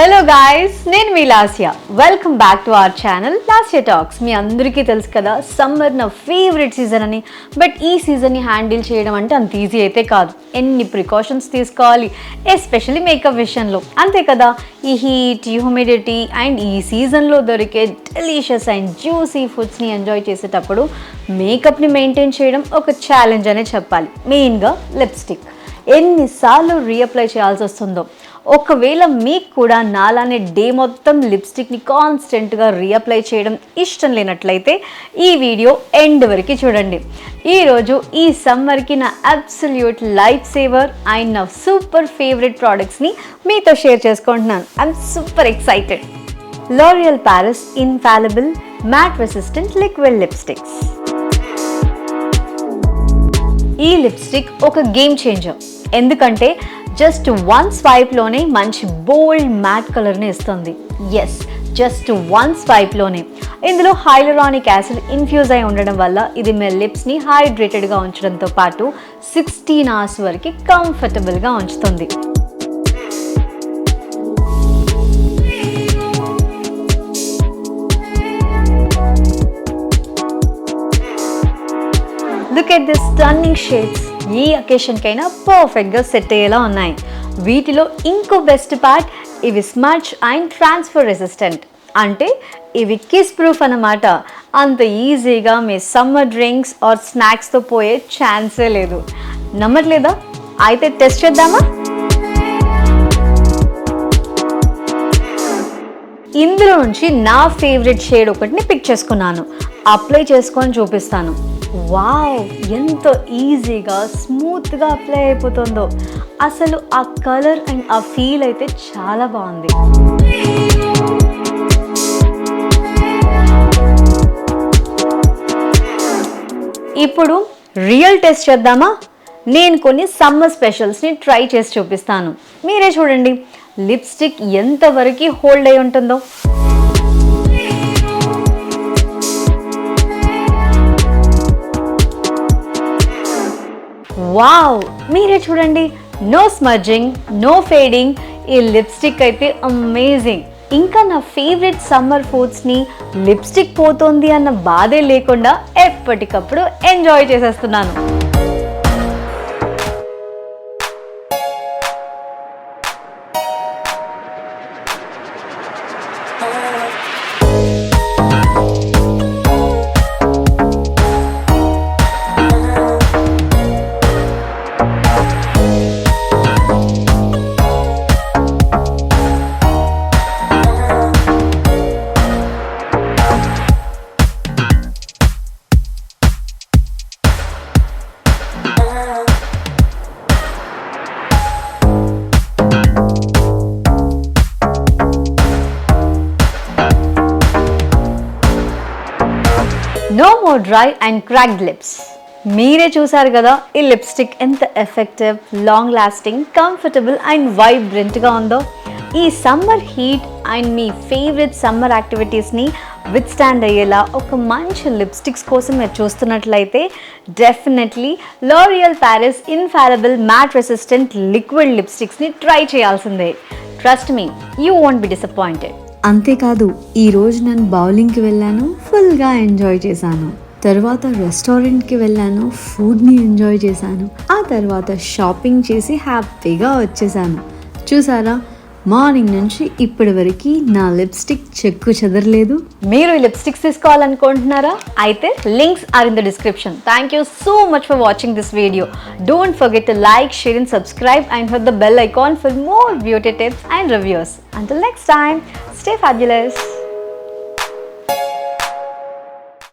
Hello guys, నేను మీ Lasya. Welcome back to our channel Lasya talks. మీ అందరికీ తెలుసు కదా, సమ్మర్ నా ఫేవరెట్ సీజన్ అని. బట్ ఈ సీజన్ని హ్యాండిల్ చేయడం అంటే అంత ఈజీ అయితే కాదు. ఎన్ని ప్రికాషన్స్ తీసుకోవాలి, ఎస్పెషల్లీ మేకప్ విషయంలో. అంతే కదా, ఈ హీట్, హ్యూమిడిటీ అండ్ ఈ సీజన్లో దొరికే డెలీషియస్ అండ్ జ్యూసీ ఫుడ్స్ని ఎంజాయ్ చేసేటప్పుడు మేకప్ని మెయింటైన్ చేయడం ఒక ఛాలెంజ్ అనే చెప్పాలి. మెయిన్గా లిప్స్టిక్ ఎన్నిసార్లు రీఅప్లై చేయాల్సి వస్తుందో. ఒకవేళ మీకు కూడా నాలానే డే మొత్తం లిప్స్టిక్ని కాన్స్టెంట్గా రీఅప్లై చేయడం ఇష్టం లేనట్లయితే ఈ వీడియో ఎండ్ వరకు చూడండి. ఈరోజు ఈ సమ్మర్కి నా అబ్సల్యూట్ లైఫ్ సేవర్ అండ్ నా సూపర్ ఫేవరెట్ ప్రోడక్ట్స్ని మీతో షేర్ చేసుకుంటున్నాను. I'm super excited. L'Oréal Paris Infallible Matte Resistant Liquid Lipsticks. ఈ లిప్స్టిక్ ఒక గేమ్ చేంజర్. ఎందుకంటే జస్ట్ వన్ స్వైప్లోనే మంచి బోల్డ్ మ్యాట్ కలర్ని ఇస్తుంది. ఎస్, జస్ట్ వన్ స్వైప్లోనే. ఇందులో హైలరానిక్ యాసిడ్ ఇన్ఫ్యూజ్ అయి ఉండడం వల్ల ఇది మీ లిప్స్ని హైడ్రేటెడ్గా ఉంచడంతో పాటు 16 hours వరకు కంఫర్టబుల్గా ఉంచుతుంది. Look at this stunning shades. ఈ అకేషన్కైనా పర్ఫెక్ట్గా సెట్ అయ్యేలా ఉన్నాయి. వీటిలో ఇంకో బెస్ట్ పార్ట్, ఇవి స్మచ్ అండ్ ట్రాన్స్ఫర్ రెసిస్టెంట్. అంటే ఇవి కిస్ ప్రూఫ్ అన్నమాట. అంత ఈజీగా మీ సమ్మర్ డ్రింక్స్ ఆర్ స్నాక్స్తో పోయే ఛాన్సే లేదు. నమ్మట్లేదా? అయితే టెస్ట్ చేద్దామా? ఇందులో నుంచి నా ఫేవరెట్ షేడ్ ఒకటిని పిక్ చేసుకున్నాను. అప్లై చేసుకొని చూపిస్తాను. వావ్, ఎంత ఈజీగా స్మూత్గా అప్లై అయిపోతుందో. అసలు ఆ కలర్ అండ్ ఆ ఫీల్ అయితే చాలా బాగుంది. ఇప్పుడు రియల్ టెస్ట్ చేద్దామా? నేను కొన్ని సమ్మర్ స్పెషల్స్ని ట్రై చేసి చూపిస్తాను. మీరే చూడండి లిప్స్టిక్ ఎంతవరకు హోల్డ్ అయి ఉంటుందో. వావ్, మీరే చూడండి, నో స్మడ్జింగ్, నో ఫేడింగ్. ఈ లిప్స్టిక్ అయితే అమేజింగ్. ఇంకా నా ఫేవరెట్ సమ్మర్ ఫుడ్స్ని లిప్స్టిక్ పోతుంది అన్న బాధే లేకుండా ఎప్పటికప్పుడు ఎంజాయ్ చేసేస్తున్నాను. No more dry and cracked lips. మీరే చూసారు కదా ఈ లిప్స్టిక్ ఎంత effective, long lasting, comfortable and వైబ్రెంట్గా ఉందో. ఈ సమ్మర్ హీట్ అండ్ మీ ఫేవరెట్ సమ్మర్ యాక్టివిటీస్ని విత్స్టాండ్ అయ్యేలా ఒక మంచి లిప్స్టిక్స్ కోసం మీరు చూస్తున్నట్లయితే definitely L'Oréal Paris Infallible Matte Resistant Liquid Lipsticks ని ట్రై చేయాల్సిందే. Trust me, you won't be disappointed. అంతేకాదు, ఈరోజు నేను బౌలింగ్కి వెళ్ళాను, ఫుల్గా ఎంజాయ్ చేశాను. తర్వాత రెస్టారెంట్కి వెళ్ళాను, ఫుడ్ని ఎంజాయ్ చేశాను. ఆ తర్వాత షాపింగ్ చేసి హ్యాపీగా వచ్చేసాను. చూసారా, మార్నింగ్ నుంచి ఇప్పటి వరకు నా లిప్స్టిక్ చెక్కు చెదరలేదు. మీరు ఈ లిప్స్టిక్స్ తీసుకోవాలనుకుంటున్నారా? అయితే links are in the description. Thank you so much for watching this video. Don't forget to like, share and subscribe and hit the bell icon for more beauty tips and reviews. Until next time, stay fabulous.